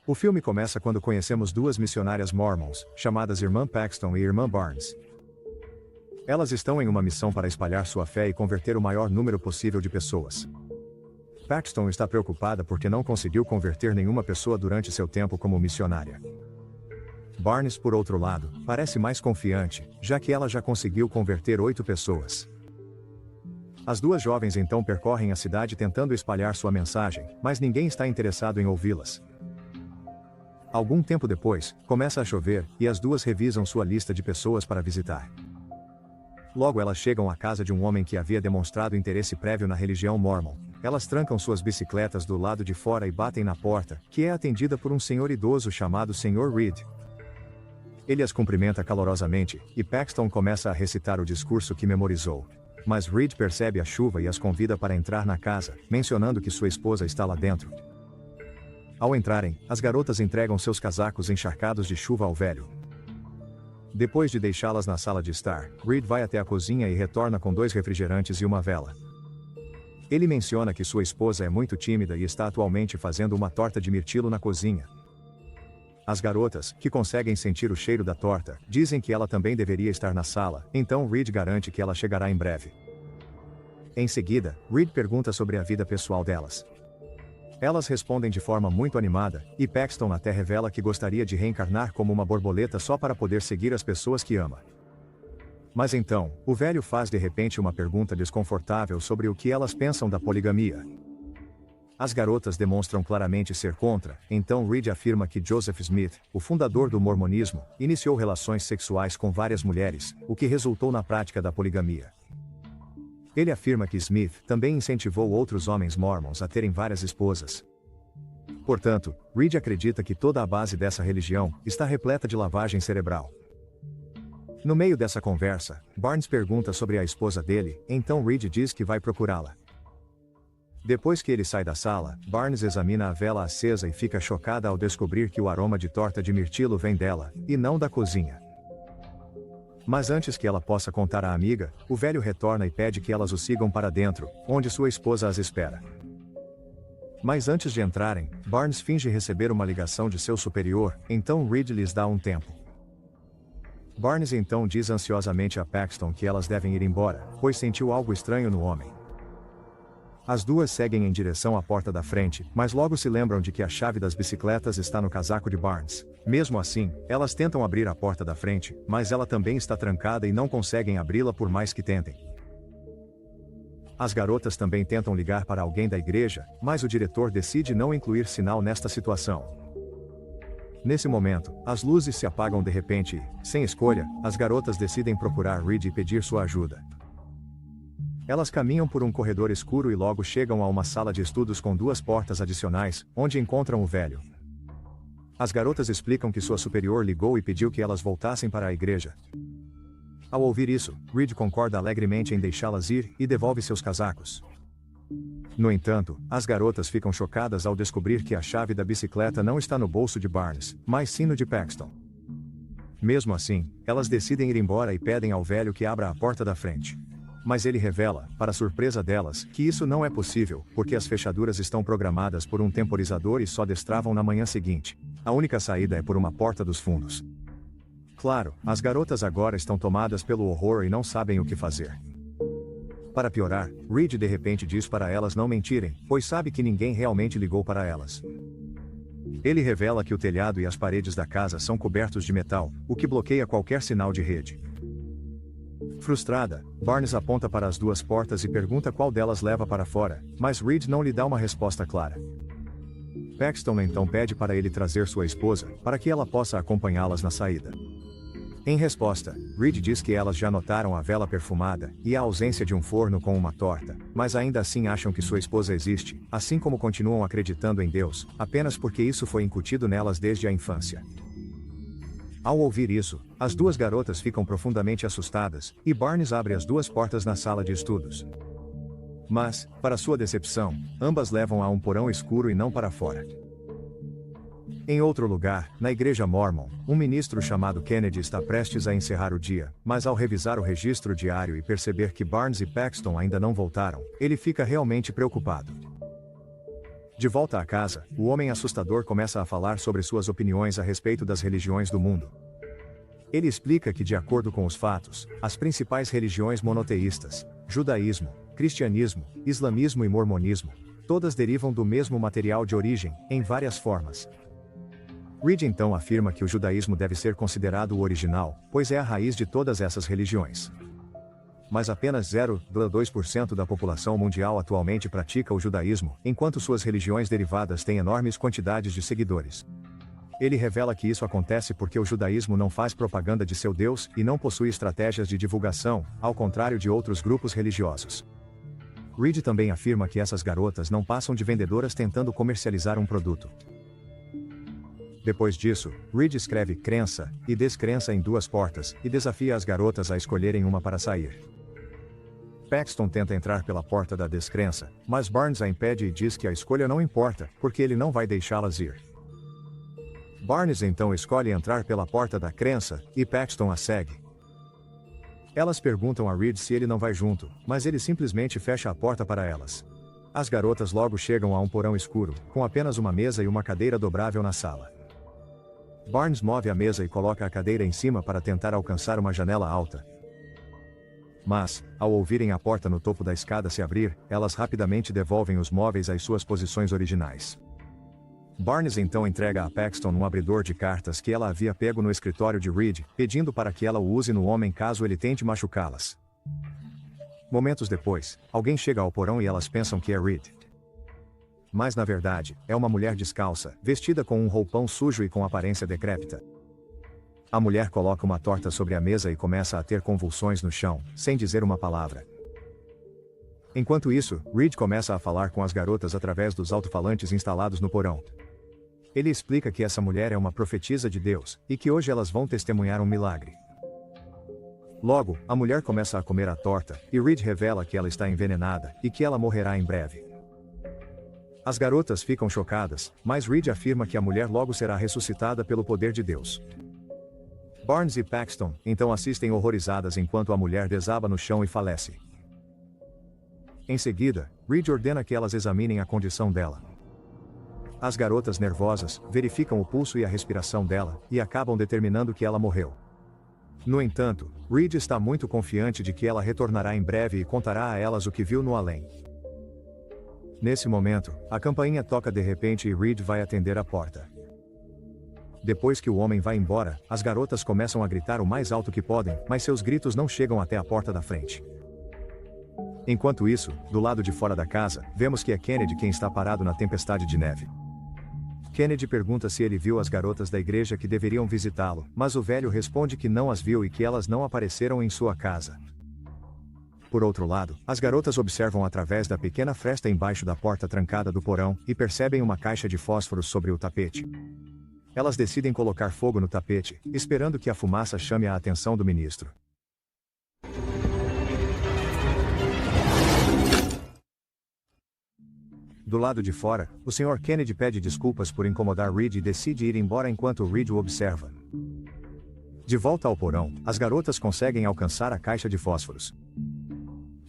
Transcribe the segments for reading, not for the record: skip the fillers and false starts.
O filme começa quando conhecemos duas missionárias mormons, chamadas Irmã Paxton e Irmã Barnes. Elas estão em uma missão para espalhar sua fé e converter o maior número possível de pessoas. Paxton está preocupada porque não conseguiu converter nenhuma pessoa durante seu tempo como missionária. Barnes, por outro lado, parece mais confiante, já que ela já conseguiu converter 8 pessoas. As duas jovens então percorrem a cidade tentando espalhar sua mensagem, mas ninguém está interessado em ouvi-las. Algum tempo depois, começa a chover, e as duas revisam sua lista de pessoas para visitar. Logo elas chegam à casa de um homem que havia demonstrado interesse prévio na religião mormon. Elas trancam suas bicicletas do lado de fora e batem na porta, que é atendida por um senhor idoso chamado Sr. Reed. Ele as cumprimenta calorosamente, e Paxton começa a recitar o discurso que memorizou. Mas Reed percebe a chuva e as convida para entrar na casa, mencionando que sua esposa está lá dentro. Ao entrarem, as garotas entregam seus casacos encharcados de chuva ao velho. Depois de deixá-las na sala de estar, Reed vai até a cozinha e retorna com 2 refrigerantes e uma vela. Ele menciona que sua esposa é muito tímida e está atualmente fazendo uma torta de mirtilo na cozinha. As garotas, que conseguem sentir o cheiro da torta, dizem que ela também deveria estar na sala, então Reed garante que ela chegará em breve. Em seguida, Reed pergunta sobre a vida pessoal delas. Elas respondem de forma muito animada, e Paxton até revela que gostaria de reencarnar como uma borboleta só para poder seguir as pessoas que ama. Mas então, o velho faz de repente uma pergunta desconfortável sobre o que elas pensam da poligamia. As garotas demonstram claramente ser contra, então Reed afirma que Joseph Smith, o fundador do mormonismo, iniciou relações sexuais com várias mulheres, o que resultou na prática da poligamia. Ele afirma que Smith também incentivou outros homens mormons a terem várias esposas. Portanto, Reed acredita que toda a base dessa religião está repleta de lavagem cerebral. No meio dessa conversa, Barnes pergunta sobre a esposa dele, então Reed diz que vai procurá-la. Depois que ele sai da sala, Barnes examina a vela acesa e fica chocada ao descobrir que o aroma de torta de mirtilo vem dela, e não da cozinha. Mas antes que ela possa contar à amiga, o velho retorna e pede que elas o sigam para dentro, onde sua esposa as espera. Mas antes de entrarem, Barnes finge receber uma ligação de seu superior, então Reed lhes dá um tempo. Barnes então diz ansiosamente a Paxton que elas devem ir embora, pois sentiu algo estranho no homem. As duas seguem em direção à porta da frente, mas logo se lembram de que a chave das bicicletas está no casaco de Barnes. Mesmo assim, elas tentam abrir a porta da frente, mas ela também está trancada e não conseguem abri-la por mais que tentem. As garotas também tentam ligar para alguém da igreja, mas o diretor decide não incluir sinal nesta situação. Nesse momento, as luzes se apagam de repente e, sem escolha, as garotas decidem procurar Reed e pedir sua ajuda. Elas caminham por um corredor escuro e logo chegam a uma sala de estudos com 2 portas adicionais, onde encontram o velho. As garotas explicam que sua superior ligou e pediu que elas voltassem para a igreja. Ao ouvir isso, Reed concorda alegremente em deixá-las ir, e devolve seus casacos. No entanto, as garotas ficam chocadas ao descobrir que a chave da bicicleta não está no bolso de Barnes, mas sim no de Paxton. Mesmo assim, elas decidem ir embora e pedem ao velho que abra a porta da frente. Mas ele revela, para surpresa delas, que isso não é possível, porque as fechaduras estão programadas por um temporizador e só destravam na manhã seguinte. A única saída é por uma porta dos fundos. Claro, as garotas agora estão tomadas pelo horror e não sabem o que fazer. Para piorar, Reed de repente diz para elas não mentirem, pois sabe que ninguém realmente ligou para elas. Ele revela que o telhado e as paredes da casa são cobertos de metal, o que bloqueia qualquer sinal de rede. Frustrada, Barnes aponta para as 2 portas e pergunta qual delas leva para fora, mas Reed não lhe dá uma resposta clara. Paxton então pede para ele trazer sua esposa, para que ela possa acompanhá-las na saída. Em resposta, Reed diz que elas já notaram a vela perfumada, e a ausência de um forno com uma torta, mas ainda assim acham que sua esposa existe, assim como continuam acreditando em Deus, apenas porque isso foi incutido nelas desde a infância. Ao ouvir isso, as 2 garotas ficam profundamente assustadas, e Barnes abre as 2 portas na sala de estudos. Mas, para sua decepção, ambas levam a um porão escuro e não para fora. Em outro lugar, na igreja Mormon, um ministro chamado Kennedy está prestes a encerrar o dia, mas ao revisar o registro diário e perceber que Barnes e Paxton ainda não voltaram, ele fica realmente preocupado. De volta à casa, o homem assustador começa a falar sobre suas opiniões a respeito das religiões do mundo. Ele explica que, de acordo com os fatos, as principais religiões monoteístas, judaísmo, cristianismo, islamismo e mormonismo, todas derivam do mesmo material de origem, em várias formas. Reed então afirma que o judaísmo deve ser considerado o original, pois é a raiz de todas essas religiões. Mas apenas 0,2% da população mundial atualmente pratica o judaísmo, enquanto suas religiões derivadas têm enormes quantidades de seguidores. Ele revela que isso acontece porque o judaísmo não faz propaganda de seu Deus e não possui estratégias de divulgação, ao contrário de outros grupos religiosos. Reed também afirma que essas garotas não passam de vendedoras tentando comercializar um produto. Depois disso, Reed escreve crença e descrença em duas portas e desafia as garotas a escolherem uma para sair. Paxton tenta entrar pela porta da descrença, mas Barnes a impede e diz que a escolha não importa, porque ele não vai deixá-las ir. Barnes então escolhe entrar pela porta da crença, e Paxton a segue. Elas perguntam a Reed se ele não vai junto, mas ele simplesmente fecha a porta para elas. As garotas logo chegam a um porão escuro, com apenas uma mesa e uma cadeira dobrável na sala. Barnes move a mesa e coloca a cadeira em cima para tentar alcançar uma janela alta. Mas, ao ouvirem a porta no topo da escada se abrir, elas rapidamente devolvem os móveis às suas posições originais. Barnes então entrega a Paxton um abridor de cartas que ela havia pego no escritório de Reed, pedindo para que ela o use no homem caso ele tente machucá-las. Momentos depois, alguém chega ao porão e elas pensam que é Reed. Mas na verdade, é uma mulher descalça, vestida com um roupão sujo e com aparência decrépita. A mulher coloca uma torta sobre a mesa e começa a ter convulsões no chão, sem dizer uma palavra. Enquanto isso, Reed começa a falar com as garotas através dos alto-falantes instalados no porão. Ele explica que essa mulher é uma profetisa de Deus, e que hoje elas vão testemunhar um milagre. Logo, a mulher começa a comer a torta, e Reed revela que ela está envenenada, e que ela morrerá em breve. As garotas ficam chocadas, mas Reed afirma que a mulher logo será ressuscitada pelo poder de Deus. Barnes e Paxton então assistem horrorizadas enquanto a mulher desaba no chão e falece. Em seguida, Reed ordena que elas examinem a condição dela. As garotas nervosas verificam o pulso e a respiração dela, e acabam determinando que ela morreu. No entanto, Reed está muito confiante de que ela retornará em breve e contará a elas o que viu no além. Nesse momento, a campainha toca de repente e Reed vai atender a porta. Depois que o homem vai embora, as garotas começam a gritar o mais alto que podem, mas seus gritos não chegam até a porta da frente. Enquanto isso, do lado de fora da casa, vemos que é Kennedy quem está parado na tempestade de neve. Kennedy pergunta se ele viu as garotas da igreja que deveriam visitá-lo, mas o velho responde que não as viu e que elas não apareceram em sua casa. Por outro lado, as garotas observam através da pequena fresta embaixo da porta trancada do porão, e percebem uma caixa de fósforos sobre o tapete. Elas decidem colocar fogo no tapete, esperando que a fumaça chame a atenção do ministro. Do lado de fora, o Sr. Kennedy pede desculpas por incomodar Reed e decide ir embora enquanto Reed o observa. De volta ao porão, as garotas conseguem alcançar a caixa de fósforos.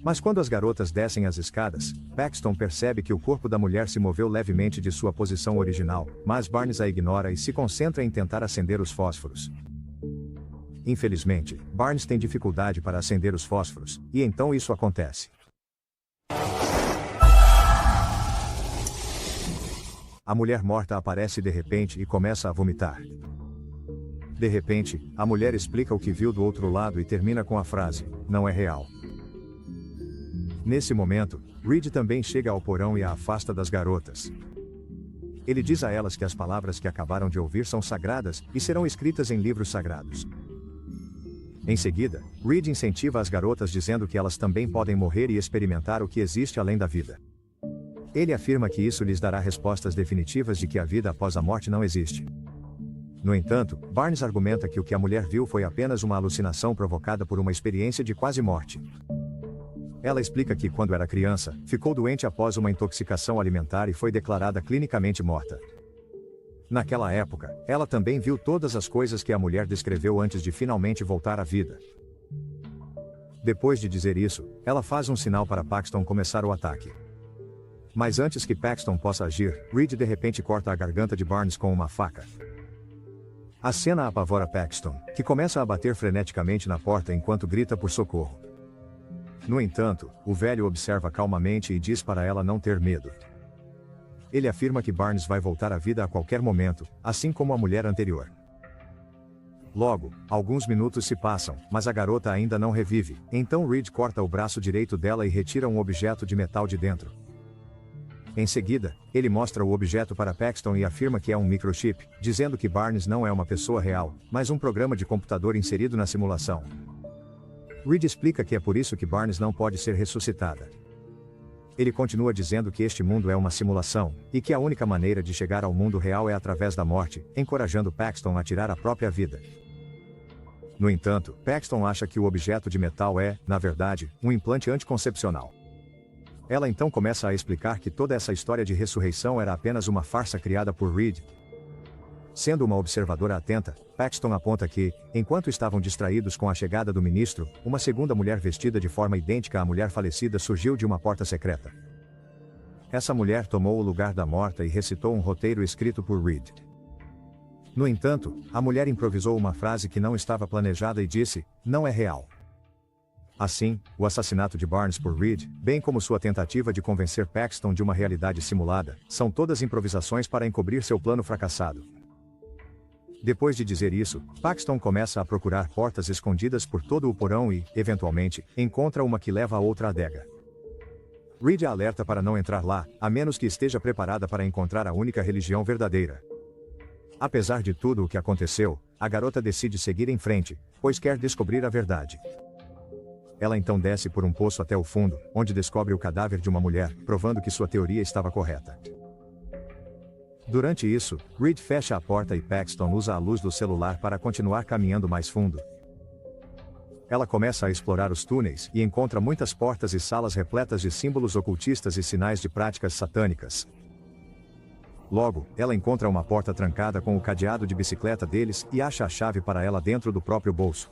Mas quando as garotas descem as escadas, Paxton percebe que o corpo da mulher se moveu levemente de sua posição original, mas Barnes a ignora e se concentra em tentar acender os fósforos. Infelizmente, Barnes tem dificuldade para acender os fósforos, e então isso acontece. A mulher morta aparece de repente e começa a vomitar. De repente, a mulher explica o que viu do outro lado e termina com a frase: "Não é real". Nesse momento, Reed também chega ao porão e a afasta das garotas. Ele diz a elas que as palavras que acabaram de ouvir são sagradas, e serão escritas em livros sagrados. Em seguida, Reed incentiva as garotas dizendo que elas também podem morrer e experimentar o que existe além da vida. Ele afirma que isso lhes dará respostas definitivas de que a vida após a morte não existe. No entanto, Barnes argumenta que o que a mulher viu foi apenas uma alucinação provocada por uma experiência de quase morte. Ela explica que, quando era criança, ficou doente após uma intoxicação alimentar e foi declarada clinicamente morta. Naquela época, ela também viu todas as coisas que a mulher descreveu antes de finalmente voltar à vida. Depois de dizer isso, ela faz um sinal para Paxton começar o ataque. Mas antes que Paxton possa agir, Reed de repente corta a garganta de Barnes com uma faca. A cena apavora Paxton, que começa a bater freneticamente na porta enquanto grita por socorro. No entanto, o velho observa calmamente e diz para ela não ter medo. Ele afirma que Barnes vai voltar à vida a qualquer momento, assim como a mulher anterior. Logo, alguns minutos se passam, mas a garota ainda não revive, então Reed corta o braço direito dela e retira um objeto de metal de dentro. Em seguida, ele mostra o objeto para Paxton e afirma que é um microchip, dizendo que Barnes não é uma pessoa real, mas um programa de computador inserido na simulação. Reed explica que é por isso que Barnes não pode ser ressuscitada. Ele continua dizendo que este mundo é uma simulação, e que a única maneira de chegar ao mundo real é através da morte, encorajando Paxton a tirar a própria vida. No entanto, Paxton acha que o objeto de metal é, na verdade, um implante anticoncepcional. Ela então começa a explicar que toda essa história de ressurreição era apenas uma farsa criada por Reed. Sendo uma observadora atenta, Paxton aponta que, enquanto estavam distraídos com a chegada do ministro, uma segunda mulher vestida de forma idêntica à mulher falecida surgiu de uma porta secreta. Essa mulher tomou o lugar da morta e recitou um roteiro escrito por Reed. No entanto, a mulher improvisou uma frase que não estava planejada e disse: "Não é real". Assim, o assassinato de Barnes por Reed, bem como sua tentativa de convencer Paxton de uma realidade simulada, são todas improvisações para encobrir seu plano fracassado. Depois de dizer isso, Paxton começa a procurar portas escondidas por todo o porão e, eventualmente, encontra uma que leva a outra adega. Reed a alerta para não entrar lá, a menos que esteja preparada para encontrar a única religião verdadeira. Apesar de tudo o que aconteceu, a garota decide seguir em frente, pois quer descobrir a verdade. Ela então desce por um poço até o fundo, onde descobre o cadáver de uma mulher, provando que sua teoria estava correta. Durante isso, Reed fecha a porta e Paxton usa a luz do celular para continuar caminhando mais fundo. Ela começa a explorar os túneis e encontra muitas portas e salas repletas de símbolos ocultistas e sinais de práticas satânicas. Logo, ela encontra uma porta trancada com o cadeado de bicicleta deles e acha a chave para ela dentro do próprio bolso.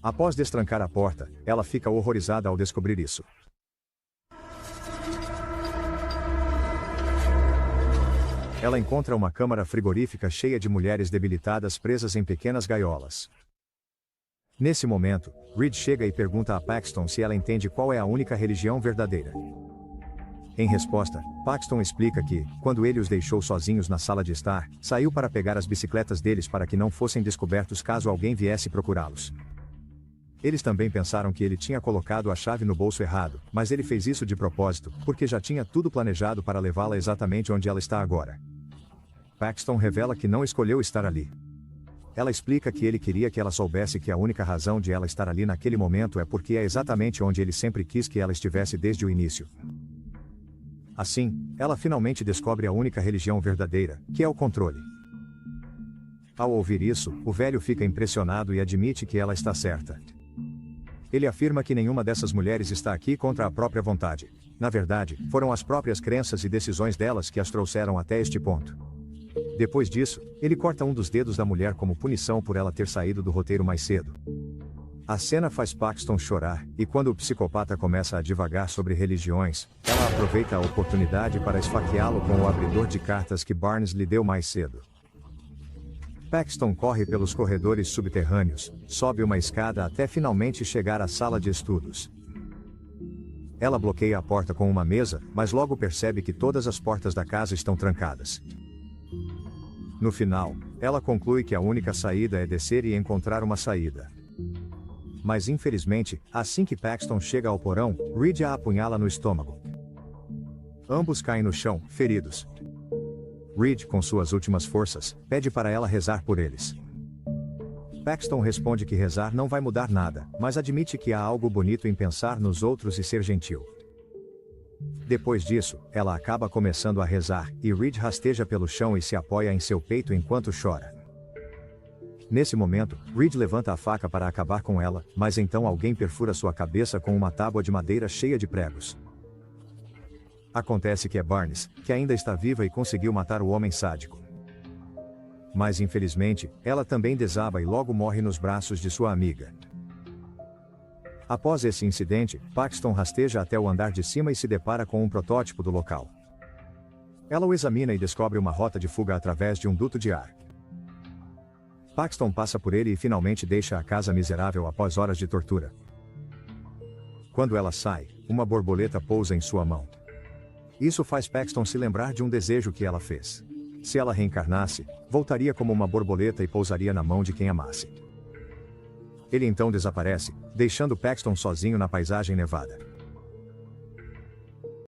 Após destrancar a porta, ela fica horrorizada ao descobrir isso. Ela encontra uma câmara frigorífica cheia de mulheres debilitadas presas em pequenas gaiolas. Nesse momento, Reed chega e pergunta a Paxton se ela entende qual é a única religião verdadeira. Em resposta, Paxton explica que, quando ele os deixou sozinhos na sala de estar, saiu para pegar as bicicletas deles para que não fossem descobertos caso alguém viesse procurá-los. Eles também pensaram que ele tinha colocado a chave no bolso errado, mas ele fez isso de propósito, porque já tinha tudo planejado para levá-la exatamente onde ela está agora. Paxton revela que não escolheu estar ali. Ela explica que ele queria que ela soubesse que a única razão de ela estar ali naquele momento é porque é exatamente onde ele sempre quis que ela estivesse desde o início. Assim, ela finalmente descobre a única religião verdadeira, que é o controle. Ao ouvir isso, o velho fica impressionado e admite que ela está certa. Ele afirma que nenhuma dessas mulheres está aqui contra a própria vontade. Na verdade, foram as próprias crenças e decisões delas que as trouxeram até este ponto. Depois disso, ele corta um dos dedos da mulher como punição por ela ter saído do roteiro mais cedo. A cena faz Paxton chorar, e quando o psicopata começa a divagar sobre religiões, ela aproveita a oportunidade para esfaqueá-lo com o abridor de cartas que Barnes lhe deu mais cedo. Paxton corre pelos corredores subterrâneos, sobe uma escada até finalmente chegar à sala de estudos. Ela bloqueia a porta com uma mesa, mas logo percebe que todas as portas da casa estão trancadas. No final, ela conclui que a única saída é descer e encontrar uma saída. Mas infelizmente, assim que Paxton chega ao porão, Reed a apunhala no estômago. Ambos caem no chão, feridos. Reed, com suas últimas forças, pede para ela rezar por eles. Paxton responde que rezar não vai mudar nada, mas admite que há algo bonito em pensar nos outros e ser gentil. Depois disso, ela acaba começando a rezar, e Reed rasteja pelo chão e se apoia em seu peito enquanto chora. Nesse momento, Reed levanta a faca para acabar com ela, mas então alguém perfura sua cabeça com uma tábua de madeira cheia de pregos. Acontece que é Barnes, que ainda está viva e conseguiu matar o homem sádico. Mas infelizmente, ela também desaba e logo morre nos braços de sua amiga. Após esse incidente, Paxton rasteja até o andar de cima e se depara com um protótipo do local. Ela o examina e descobre uma rota de fuga através de um duto de ar. Paxton passa por ele e finalmente deixa a casa miserável após horas de tortura. Quando ela sai, uma borboleta pousa em sua mão. Isso faz Paxton se lembrar de um desejo que ela fez. Se ela reencarnasse, voltaria como uma borboleta e pousaria na mão de quem amasse. Ele então desaparece, deixando Paxton sozinho na paisagem nevada.